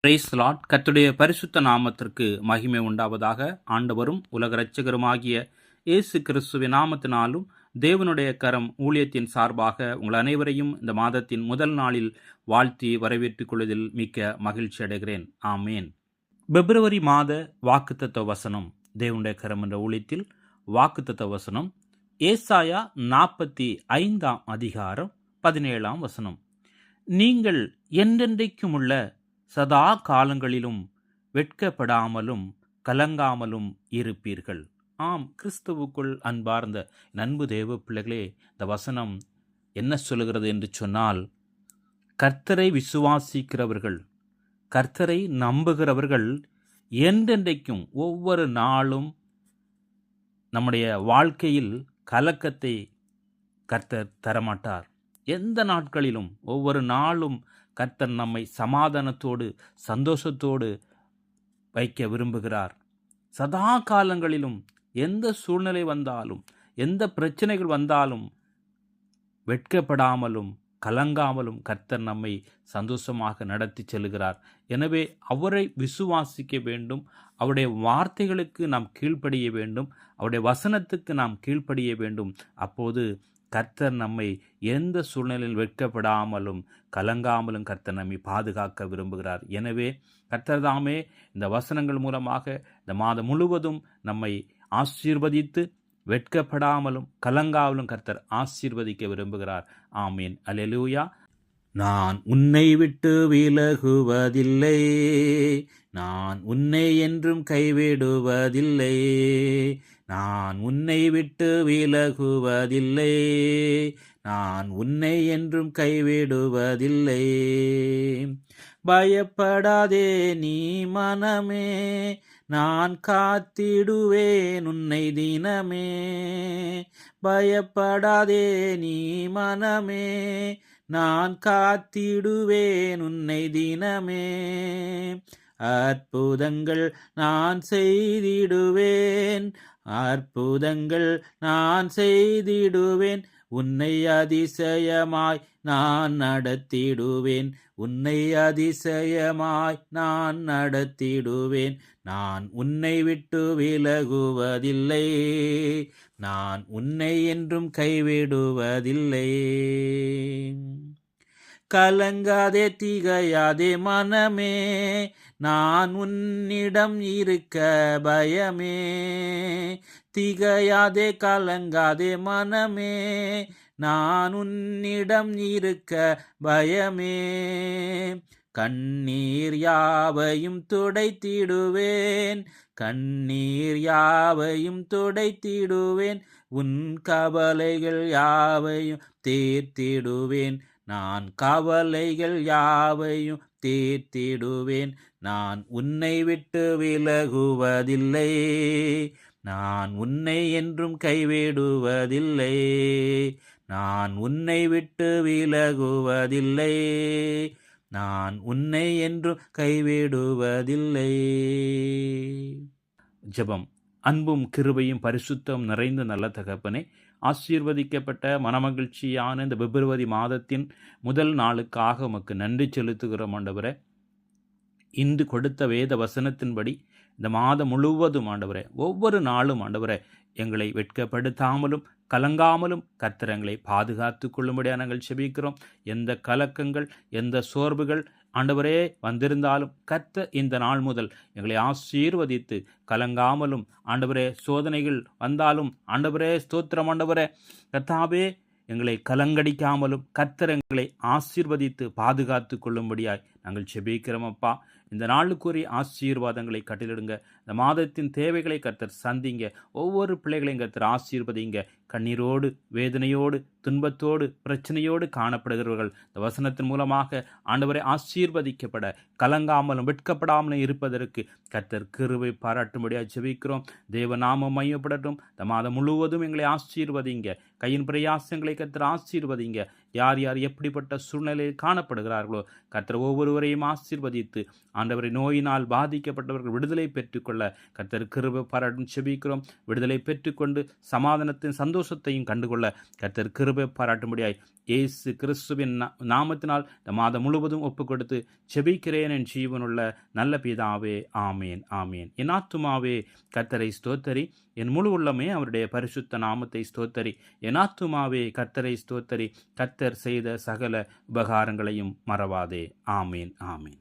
Price Lord. கர்த்தருடைய பரிசுத்த நாமத்திற்கு மகிமை உண்டாவதாக. ஆண்டவரும் உலக இரட்சகருமாகிய இயேசு கிறிஸ்துவின் நாமத்தினாலும் தேவனுடைய கரம் ஊழியத்தின் சார்பாக உங்கள் அனைவரையும் இந்த மாதத்தின் முதல் நாளில் வாழ்த்தி வரவேற்றுக் கொள்வதில் மிக்க மகிழ்ச்சி அடைகிறேன். ஆமேன். பிப்ரவரி மாத வாக்குத்தத்த வசனம், தேவனுடைய கரம் என்ற ஊழியத்தில் வாக்குத்தத்த வசனம் ஏசாயா 45 அதிகாரம் 17 வசனம். நீங்கள் என்றென்றைக்கும் உள்ள சதா காலங்களிலும் வெட்கப்படாமலும் கலங்காமலும் இருப்பீர்கள். ஆம், கிறிஸ்துவுக்குள் அன்பார்ந்த அன்பு தேவ பிள்ளைகளே, இந்த வசனம் என்ன சொல்லுகிறது என்று சொன்னால், கர்த்தரை விசுவாசிக்கிறவர்கள், கர்த்தரை நம்புகிறவர்கள் என்றென்றைக்கும் ஒவ்வொரு நாளும் நம்முடைய வாழ்க்கையில் கலக்கத்தை கர்த்தர் தரமாட்டார். எந்த நாட்களிலும் ஒவ்வொரு நாளும் கர்த்தர் நம்மை சமாதானத்தோடு சந்தோஷத்தோடு வைக்க விரும்புகிறார். சதா காலங்களிலும் எந்த சூழ்நிலை வந்தாலும், எந்த பிரச்சனைகள் வந்தாலும் வெட்கப்படாமலும் கலங்காமலும் கர்த்தர் நம்மை சந்தோஷமாக நடத்தி செல்கிறார். எனவே அவரை விசுவாசிக்க வேண்டும், அவருடைய வார்த்தைகளுக்கு நாம் கீழ்ப்படிய வேண்டும், அவருடைய வசனத்துக்கு நாம் கீழ்ப்படிய வேண்டும். அப்போது கர்த்தர் நம்மை எந்த சூழ்நிலையில் வெட்கப்படாமலும் கலங்காமலும் கர்த்தர் நம்மை பாதுகாக்க விரும்புகிறார். எனவே கர்த்தர் தாமே இந்த வசனங்கள் மூலமாக இந்த மாதம் முழுவதும் நம்மை ஆசீர்வதித்து வெட்கப்படாமலும் கலங்காமலும் கர்த்தர் ஆசீர்வதிக்க விரும்புகிறார். ஆமீன். அல்லேலூயா. நான் உன்னை விட்டு விலகுவதில்லை, நான் உன்னை என்றும் கைவிடுவதில்லை, நான் உன்னை விட்டு விலகுவதில்லை, நான் உன்னை என்றும் கைவிடுவதில்லை. பயப்படாதே நீ மனமே, நான் காத்திடுவேன் உன்னை தினமே. பயப்படாதே நீ மனமே, நான் காத்திடுவேன் உன்னை தினமே. அற்புதங்கள் நான் செய்திடுவேன், அற்புதங்கள் நான் செய்திடுவேன், உன்னை அதிசயமாய் நான் நடத்திடுவேன், உன்னை அதிசயமாய் நான் நடத்திடுவேன். நான் உன்னை விட்டு விலகுவதில்லை, நான் உன்னை என்றும் கைவிடுவதில்லை. கலங்காதே திகையாதே மனமே, நான் உன்னிடம் இருக்க பயமே. திகையாதே கலங்காதே மனமே, நான் உன்னிடம் இருக்க பயமே. கண்ணீர் யாவையும் துடைத்திடுவேன், கண்ணீர் யாவையும் துடைத்திடுவேன், உன் கவலைகள் யாவையும் தீர்த்திடுவேன், நான் கவலைகள் யாவையும் தீர்த்திடுவேன். நான் உன்னை விட்டு விலகுவதில்லை, நான் உன்னை என்றும் கைவிடுவதில்லை, நான் உன்னை விட்டு விலகுவதில்லை, நான் உன்னை என்றும் கைவிடுவதில்லை. ஜெபம். அன்பும் கிருபையும் பரிசுத்தம் நிறைந்த நல்ல தகப்பனே, ஆசீர்வதிக்கப்பட்ட மனமகிழ்ச்சியான இந்த பிப்ரவரி மாதத்தின் முதல் நாளுக்காக உமக்கு நன்றி செலுத்துகிறோம் ஆண்டவரே. இன்று கொடுத்த வேத வசனத்தின்படி இந்த மாதம் முழுவதும் ஆண்டவரே, ஒவ்வொரு நாளும் ஆண்டவரே, எங்களை வெட்கப்படுத்தாமலும் கலங்காமலும் கர்த்தர் எங்களை பாதுகாத்து கொள்ளும்படியாக நாங்கள் செபிக்கிறோம். எந்த கலக்கங்கள், எந்த சோர்வுகள் ஆண்டவரே வந்திருந்தாலும் கர்த்தர் இந்த நாள் முதல் எங்களை ஆசீர்வதித்து கலங்காமலும், ஆண்டவரே சோதனைகள் வந்தாலும் ஆண்டவரே ஸ்தோத்திரம் ஆண்டவரே, கர்த்தாவே எங்களை கலங்கடிக்காமலும் கர்த்தர் எங்களை ஆசீர்வதித்து பாதுகாத்து கொள்ளும்படியாய் நாங்கள் செபிக்கிறோம் அப்பா. இந்த நாளுக்குரிய ஆசீர்வாதங்களை கட்டிலிடுங்க. இந்த மாதத்தின் தேவைகளை கர்த்தர் சந்திங்க. ஒவ்வொரு பிள்ளைகளையும் கர்த்தர் ஆசீர்வதிங்க. கண்ணீரோடு வேதனையோடு துன்பத்தோடு பிரச்சனையோடு காணப்படுகிறவர்கள் இந்த வசனத்தின் மூலமாக ஆண்டவரை ஆசீர்வதிக்கப்பட கலங்காமலும் வெட்கப்படாமலும் இருப்பதற்கு கர்த்தர் கிருபை பாராட்டும்படியாக ஜெபிக்கிறோம். தேவ நாமம் மையப்படட்டும். இந்த மாதம் முழுவதும் எங்களை ஆசீர்வதிங்க. கையின் பிரயாசங்களை கர்த்தர் ஆசீர்வதிங்க. யார் யார் எப்படிப்பட்ட சூழ்நிலையில் காணப்படுகிறார்களோ கர்த்தர் ஒவ்வொருவரையும் ஆசீர்வதித்து ஆண்டவரை நோயினால் பாதிக்கப்பட்டவர்கள் விடுதலை பெற்றுக்கொள்ள கர்த்தர் கிருபை பாராட்டும் செபிக்கிறோம். விடுதலை பெற்றுக்கொண்டு சமாதானத்தின் சந்தோஷத்தையும் கண்டுகொள்ள கர்த்தர் கிருபை பாராட்டும்படியாய் இயேசு கிறிஸ்துவின் நாமத்தினால் இந்த மாதம் முழுவதும் ஒப்புக் கொடுத்து செபிக்கிறேன் என் ஜீவனுள்ள நல்ல பிதாவே. ஆமேன் ஆமேன். என் ஆத்துமாவே கர்த்தரை ஸ்தோத்தரி, என் முழு உள்ளமே அவருடைய பரிசுத்த நாமத்தை ஸ்தோத்தரி. என் ஆத்துமாவே கர்த்தரை ஸ்தோத்தரி, கர்த்தர் செய்த சகல உபகாரங்களையும் மறவாதே. ஆமேன் ஆமேன்.